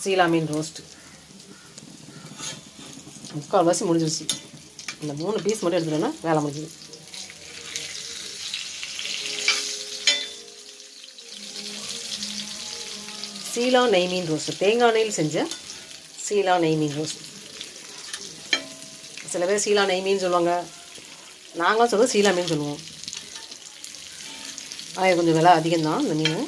சீலா மீன் ரோஸ்ட்டு முக்கால்வாசி முடிஞ்சிருச்சு. இந்த 3 பீஸ் மட்டும் எடுத்துட்டோன்னா வேலை முடிஞ்சுது. சீலா நெய் மீன் ரோஸ்ட்டு, தேங்காய் நெய்யில் செஞ்ச சீலா நெய் மீன் ரோஸ்ட். சில பேர் சீலா நெய் மீன் சொல்லுவாங்க, நாங்களும் சொல்லுவோம் சீலா மீன் சொல்லுவோம். அது கொஞ்சம் விலை அதிகம்தான் இந்த மீன்.